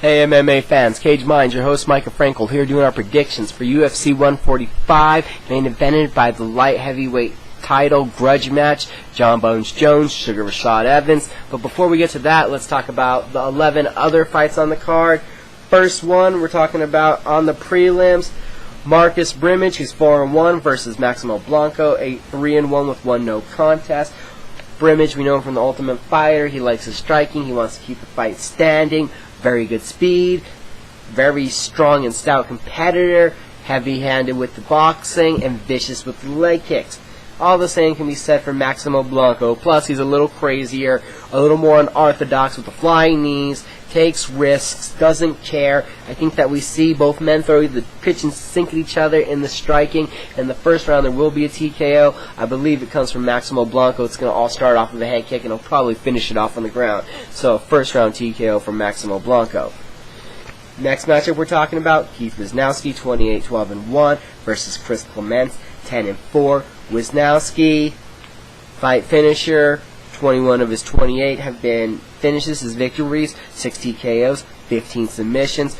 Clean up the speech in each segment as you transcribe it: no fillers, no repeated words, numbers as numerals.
Hey MMA fans, Cage Minds, your host Micah Frankel here doing our predictions for UFC 145, main evented by the light heavyweight title grudge match, Jon Jones, Sugar Rashad Evans. But before we get to that, let's talk about the 11 other fights on the card. First one, we're talking about on the prelims, Marcus Brimage, who's 4-1 versus Maximo Blanco, 3-1 with one no contest. Brimage, we know him from the Ultimate Fighter. He likes his striking. He wants to keep the fight standing. Very good speed. Very strong and stout competitor. Heavy-handed with the boxing and vicious with the leg kicks. All the same can be said for Maximo Blanco. Plus, he's a little crazier, a little more unorthodox with the flying knees, takes risks, doesn't care. I think that we see both men throw the pitch and sink at each other in the striking. In the first round, there will be a TKO. I believe it comes from Maximo Blanco. It's going to all start off with a head kick, and he'll probably finish it off on the ground. So, first round TKO from Maximo Blanco. Next matchup we're talking about, Keith Wisniewski, 28-12-1 versus Chris Clements, 10-4. Wisniewski, fight finisher, 21 of his 28 have been finishes, his victories, 6 TKOs, 15 submissions.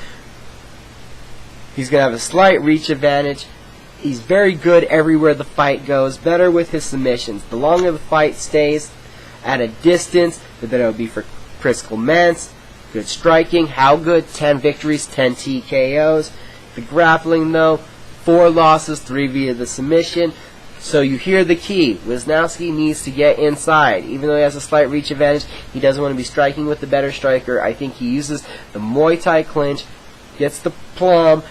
He's going to have a slight reach advantage. He's very good everywhere the fight goes, better with his submissions. The longer the fight stays at a distance, the better it will be for Chris Clements. Good striking. How good? 10 victories, 10 TKOs. The grappling, though, 4 losses, 3 via the submission. So you hear the key. Wisniewski needs to get inside. Even though he has a slight reach advantage, he doesn't want to be striking with the better striker. I think he uses the Muay Thai clinch, gets the plum,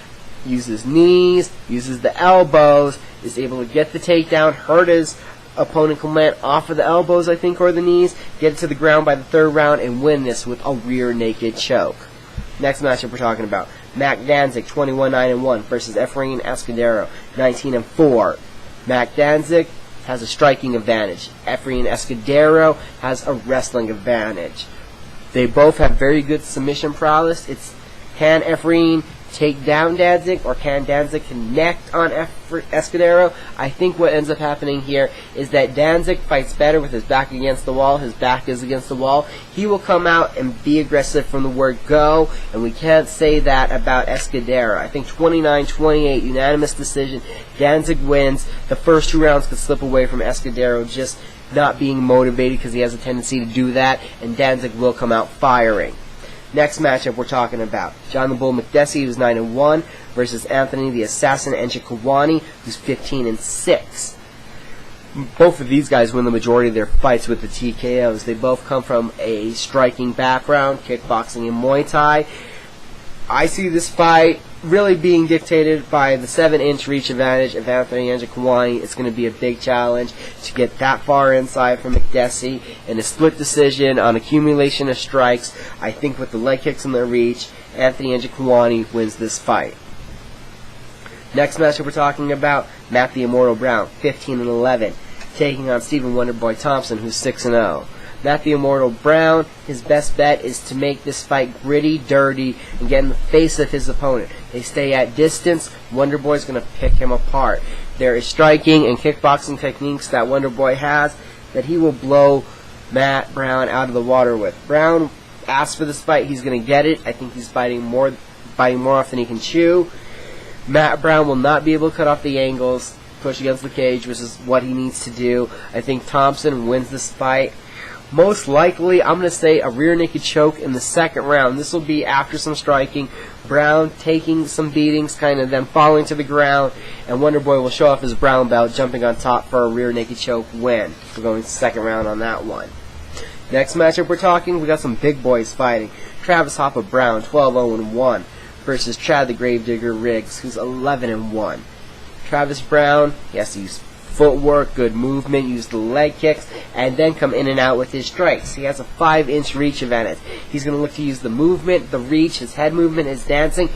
uses knees, uses the elbows, is able to get the takedown, hurt his opponent Clement off of the elbows, I think, or the knees, get it to the ground by the third round, and win this with a rear naked choke. Next matchup we're talking about, Mac Danzig, 21-9-1 versus Efrain Escudero, 19-4. Mac Danzig has a striking advantage. Efrain Escudero has a wrestling advantage. They both have very good submission prowess. It's can Efrain take down Danzig, or can Danzig connect on Escudero? I think what ends up happening here is that Danzig fights better with his back against the wall. His back is against the wall. He will come out and be aggressive from the word go, and we can't say that about Escudero. I think 29-28, unanimous decision. Danzig wins. The first 2 rounds could slip away from Escudero just not being motivated, because he has a tendency to do that, and Danzig will come out firing. Next matchup we're talking about, John the Bull Makdessi, who's 9-1, versus Anthony the Assassin Njokuani, who's 15-6. Both of these guys win the majority of their fights with the TKOs. They both come from a striking background, kickboxing and Muay Thai. I see this fight really being dictated by the 7-inch reach advantage of Anthony Njokuani. It's going to be a big challenge to get that far inside from Makdessi. In a split decision on accumulation of strikes, I think with the leg kicks and the reach, Anthony Njokuani wins this fight. Next matchup we're talking about, Matt the Immortal Brown, 15-11, taking on Stephen Wonderboy Thompson, who's 6-0. Matt the Immortal Brown, his best bet is to make this fight gritty, dirty, and get in the face of his opponent. They stay at distance. Wonderboy's going to pick him apart. There is striking and kickboxing techniques that Wonderboy has that he will blow Matt Brown out of the water with. Brown asks for this fight. He's going to get it. I think he's biting more off than he can chew. Matt Brown will not be able to cut off the angles, push against the cage, which is what he needs to do. I think Thompson wins this fight. Most likely, I'm going to say a rear naked choke in the second round. This will be after some striking. Brown taking some beatings, kind of them falling to the ground, and Wonderboy will show off his brown belt, jumping on top for a rear naked choke win. We're going to second round on that one. Next matchup we're talking, we got some big boys fighting. Travis Hopper Brown, 12-0-1, versus Chad the Gravedigger Riggs, who's 11-1. Travis Brown, yes, he's footwork, good movement, use the leg kicks, and then come in and out with his strikes. He has a 5-inch reach advantage. He's going to look to use the movement, the reach, his head movement, his dancing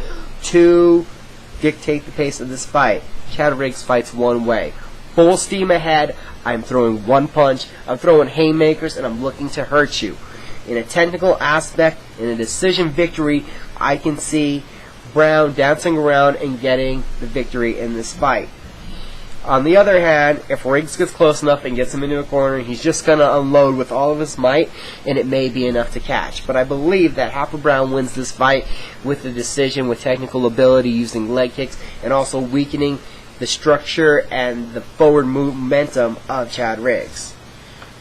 to dictate the pace of this fight. Chad Riggs fights one way. Full steam ahead, I'm throwing one punch, I'm throwing haymakers, and I'm looking to hurt you. In a technical aspect, in a decision victory, I can see Brown dancing around and getting the victory in this fight. On the other hand, if Riggs gets close enough and gets him into a corner, he's just going to unload with all of his might, and it may be enough to catch. But I believe that Hopper Brown wins this fight with the decision, with technical ability, using leg kicks, and also weakening the structure and the forward momentum of Chad Riggs.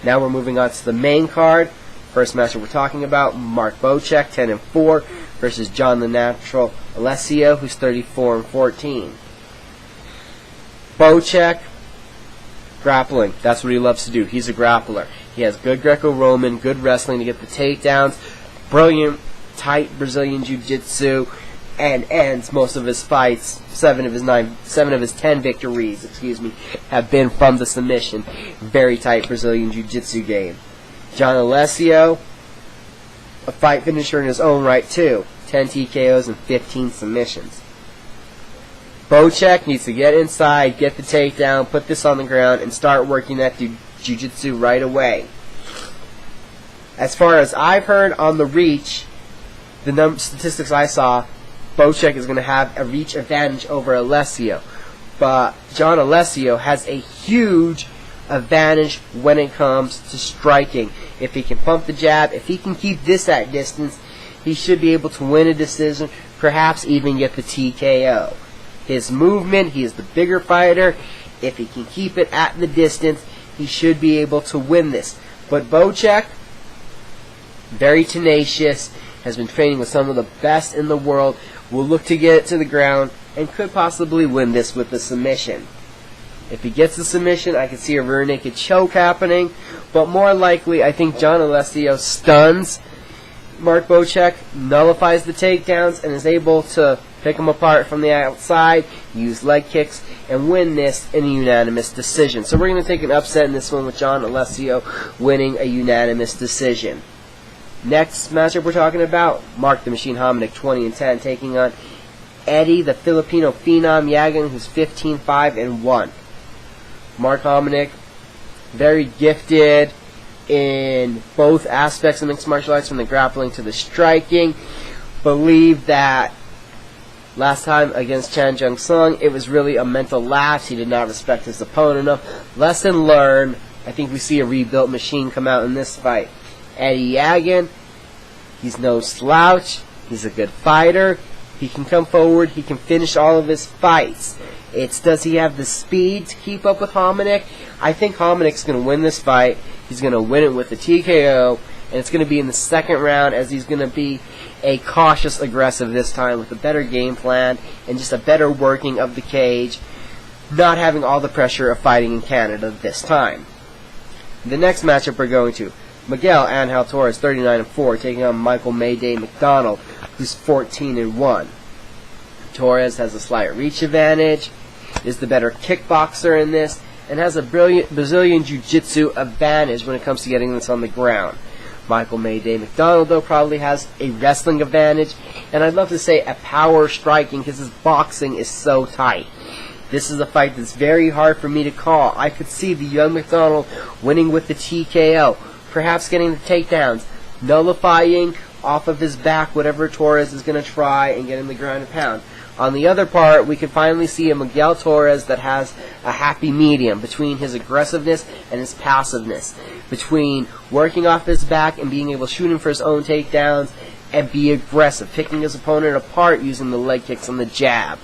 Now we're moving on to the main card. First matchup we're talking about, Mark Bocek, 10-4, versus John the Natural Alessio, who's 34-14. Bocek, grappling. That's what he loves to do. He's a grappler. He has good Greco-Roman, good wrestling to get the takedowns, brilliant, tight Brazilian Jiu-Jitsu, and ends most of his fights. 7 of his 10 victories, have been from the submission. Very tight Brazilian Jiu-Jitsu game. John Alessio, a fight finisher in his own right too. 10 TKOs and 15 submissions. Bocek needs to get inside, get the takedown, put this on the ground, and start working that jiu-jitsu right away. As far as I've heard on the reach, the statistics I saw, Bocek is going to have a reach advantage over Alessio. But John Alessio has a huge advantage when it comes to striking. If he can pump the jab, if he can keep this at distance, he should be able to win a decision, perhaps even get the TKO. His movement, he is the bigger fighter. If he can keep it at the distance, he should be able to win this. But Bocek, very tenacious, has been training with some of the best in the world, will look to get it to the ground, and could possibly win this with the submission. If he gets the submission, I could see a rear naked choke happening, but more likely, I think John Alessio stuns Mark Bocek, nullifies the takedowns, and is able to pick him apart from the outside, use leg kicks, and win this in a unanimous decision. So we're going to take an upset in this one with John Alessio winning a unanimous decision. Next matchup we're talking about, Mark the Machine Hominick, 20-10, taking on Eddie the Filipino Phenom Yagan, who's 15-5-1. Mark Hominick, very gifted in both aspects of mixed martial arts, from the grappling to the striking. Believe that last time against Chan Jung Sung, it was really a mental lapse. He did not respect his opponent enough. Lesson learned. I think we see a rebuilt machine come out in this fight. Eddie Yagan, he's no slouch. He's a good fighter. He can come forward. He can finish all of his fights. It's, does he have the speed to keep up with Hominick? I think Hominick's going to win this fight. He's going to win it with a TKO, and it's going to be in the second round, as he's going to be a cautious aggressive this time with a better game plan and just a better working of the cage, not having all the pressure of fighting in Canada this time. The next matchup we're going to, Miguel Angel Torres, 39-4, taking on Michael Mayday McDonald, who's 14-1. Torres has a slight reach advantage, is the better kickboxer in this, and has a brilliant Brazilian Jiu-Jitsu advantage when it comes to getting this on the ground. Michael Mayday McDonald, though, probably has a wrestling advantage, and I'd love to say a power striking, because his boxing is so tight. This is a fight that's very hard for me to call. I could see the young McDonald winning with the TKO, perhaps getting the takedowns, nullifying off of his back whatever Torres is going to try, and getting the ground and pound. On the other part, we can finally see a Miguel Torres that has a happy medium between his aggressiveness and his passiveness, between working off his back and being able to shoot him for his own takedowns, and be aggressive, picking his opponent apart using the leg kicks and the jab.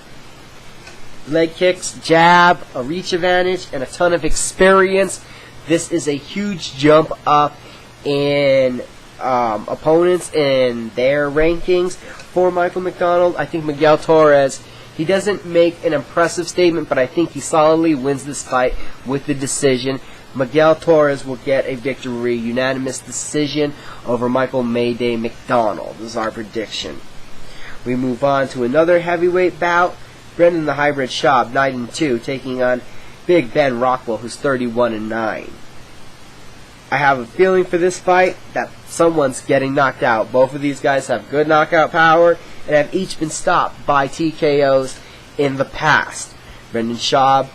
Leg kicks, jab, a reach advantage, and a ton of experience. This is a huge jump up in opponents in their rankings for Michael McDonald. I think Miguel Torres, he doesn't make an impressive statement, but I think he solidly wins this fight with the decision. Miguel Torres will get a victory, unanimous decision over Michael Mayday McDonald. This is our prediction. We move on to another heavyweight bout. Brendan the Hybrid Schab, 9-2, taking on Big Ben Rothwell, who's 31-9. I have a feeling for this fight that someone's getting knocked out. Both of these guys have good knockout power and have each been stopped by TKOs in the past. Brendan Schab,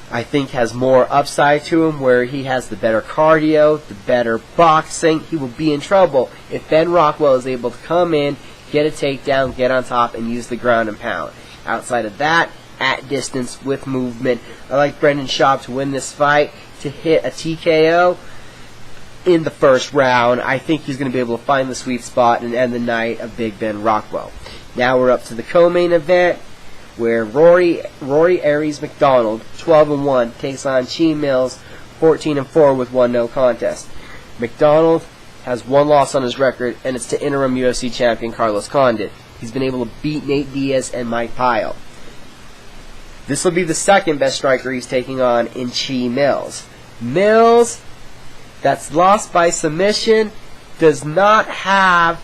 I think, has more upside to him, where he has the better cardio, the better boxing. He will be in trouble if Ben Rothwell is able to come in, get a takedown, get on top, and use the ground and pound. Outside of that, at distance with movement. I like Brendan Schab to win this fight, to hit a TKO in the first round. I think he's going to be able to find the sweet spot and end the night of Big Ben Rothwell. Now we're up to the co-main event, where Rory Macdonald, 12-1, takes on Chi Mills, 14-4 with 1 no contest. Macdonald has 1 loss on his record, and it's to interim UFC champion Carlos Condit. He's been able to beat Nate Diaz and Mike Pyle. This will be the second best striker he's taking on in Chi Mills. Mills, that's lost by submission, does not have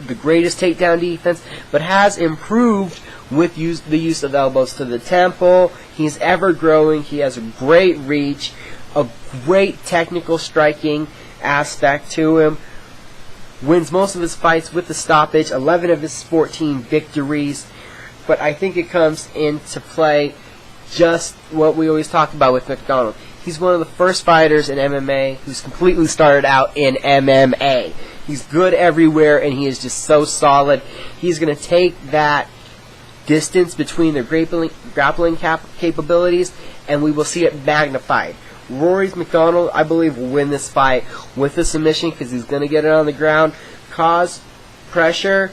the greatest takedown defense, but has improved with the use of elbows to the temple. He's ever growing. He has a great reach, a great technical striking aspect to him. Wins most of his fights with the stoppage, 11 of his 14 victories. But I think it comes into play just what we always talk about with Macdonald. He's one of the first fighters in MMA who's completely started out in MMA. He's good everywhere, and he is just so solid. He's going to take that distance between their grappling capabilities, and we will see it magnified. Rory Macdonald, I believe, will win this fight with a submission because he's going to get it on the ground, cause pressure,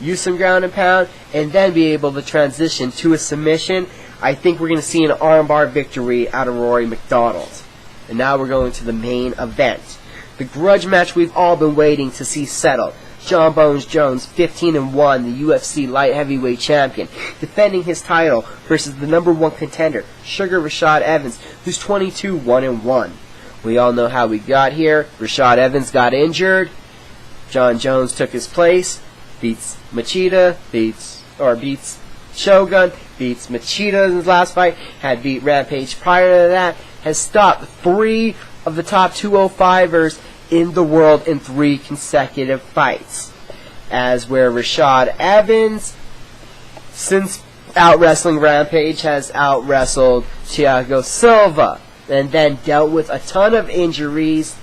use some ground and pound, and then be able to transition to a submission. I think we're going to see an armbar victory out of Rory Macdonald. And now we're going to the main event. The grudge match we've all been waiting to see settled. Jon Jones, 15-1, the UFC light heavyweight champion, defending his title versus the #1 contender, Sugar Rashad Evans, who's 22-1-1. We all know how we got here. Rashad Evans got injured. Jon Jones took his place, beats Machida, beats Shogun, beats Machida in his last fight, had beat Rampage prior to that, has stopped 3 of the top 205ers in the world in 3 consecutive fights. As where Rashad Evans, since out-wrestling Rampage, has out-wrestled Thiago Silva, and then dealt with a ton of injuries,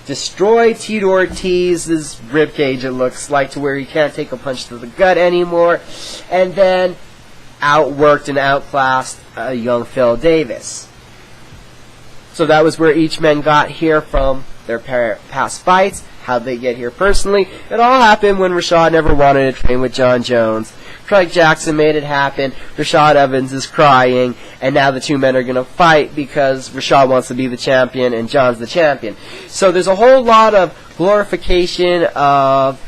destroyed Tito Ortiz's ribcage, it looks like, to where he can't take a punch to the gut anymore, and then outworked and outclassed young Phil Davis. So that was where each man got here from their past fights, how they get here personally. It all happened when Rashad never wanted to train with Jon Jones. Craig Jackson made it happen. Rashad Evans is crying, and now the 2 men are going to fight because Rashad wants to be the champion and Jon's the champion. So there's a whole lot of glorification of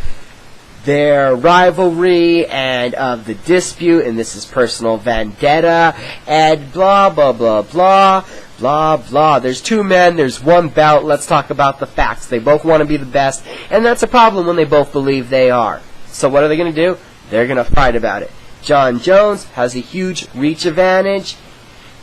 their rivalry and of the dispute, and this is personal vendetta, and blah, blah, blah, blah. Blah, blah. There's 2 men, there's 1 bout. Let's talk about the facts. They both want to be the best, and that's a problem when they both believe they are. So what are they going to do? They're going to fight about it. Jon Jones has a huge reach advantage,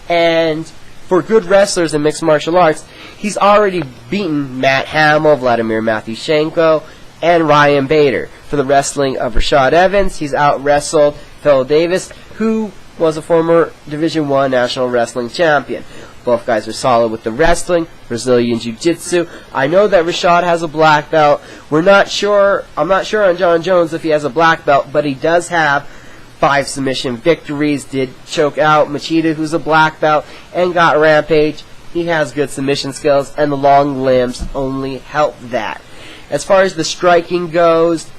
and for good wrestlers in mixed martial arts, he's already beaten Matt Hamill, Vladimir Matyushenko, and Ryan Bader. For the wrestling of Rashad Evans, he's out-wrestled Phil Davis, who was a former Division I National Wrestling Champion. Both guys are solid with the wrestling, Brazilian Jiu-Jitsu. I know that Rashad has a black belt. I'm not sure on Jon Jones if he has a black belt, but he does have 5 submission victories, did choke out Machida, who's a black belt, and got Rampage. He has good submission skills, and the long limbs only help that. As far as the striking goes,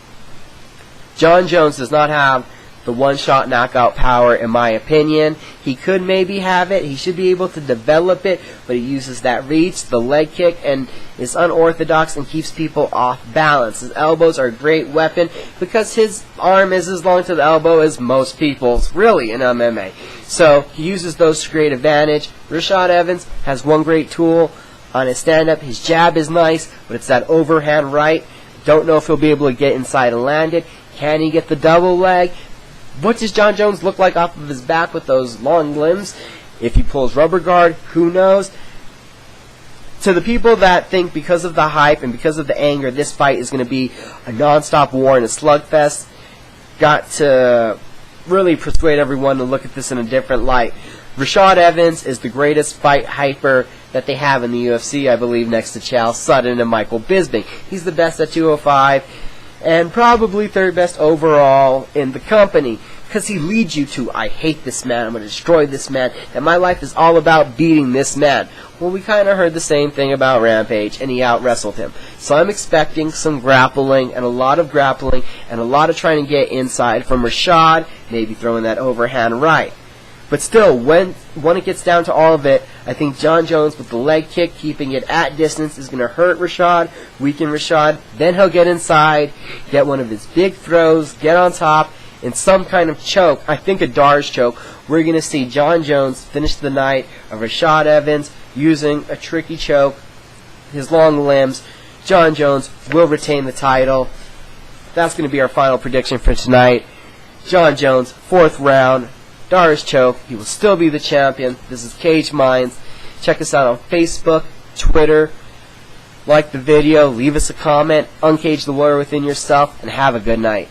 Jon Jones does not have the one-shot knockout power, in my opinion. He could maybe have it. He should be able to develop it, but he uses that reach, the leg kick, and is unorthodox and keeps people off balance. His elbows are a great weapon because his arm is as long to the elbow as most people's, really, in MMA. So he uses those to great advantage. Rashad Evans has one great tool on his stand-up. His jab is nice, but it's that overhand right. Don't know if he'll be able to get inside and land it. Can he get the double leg? What does Jon Jones look like off of his back with those long limbs? If he pulls rubber guard, who knows? To the people that think because of the hype and because of the anger, this fight is going to be a non-stop war and a slugfest, got to really persuade everyone to look at this in a different light. Rashad Evans is the greatest fight hyper that they have in the UFC, I believe, next to Chael Sonnen and Michael Bisping. He's the best at 205. And probably 3rd best overall in the company. because he leads you to, I hate this man, I'm going to destroy this man, and my life is all about beating this man. Well, we kind of heard the same thing about Rampage, and he out-wrestled him. So I'm expecting some grappling, and a lot of trying to get inside from Rashad, maybe throwing that overhand right. But still, when it gets down to all of it, I think Jon Jones with the leg kick, keeping it at distance, is going to hurt Rashad, weaken Rashad. Then he'll get inside, get one of his big throws, get on top, in some kind of choke. I think a Dar's choke. We're going to see Jon Jones finish the night of Rashad Evans using a tricky choke, his long limbs. Jon Jones will retain the title. That's going to be our final prediction for tonight. Jon Jones, 4th round. Dar's choke. He will still be the champion. This is Cage Minds. Check us out on Facebook, Twitter. Like the video, leave us a comment, uncage the warrior within yourself, and have a good night.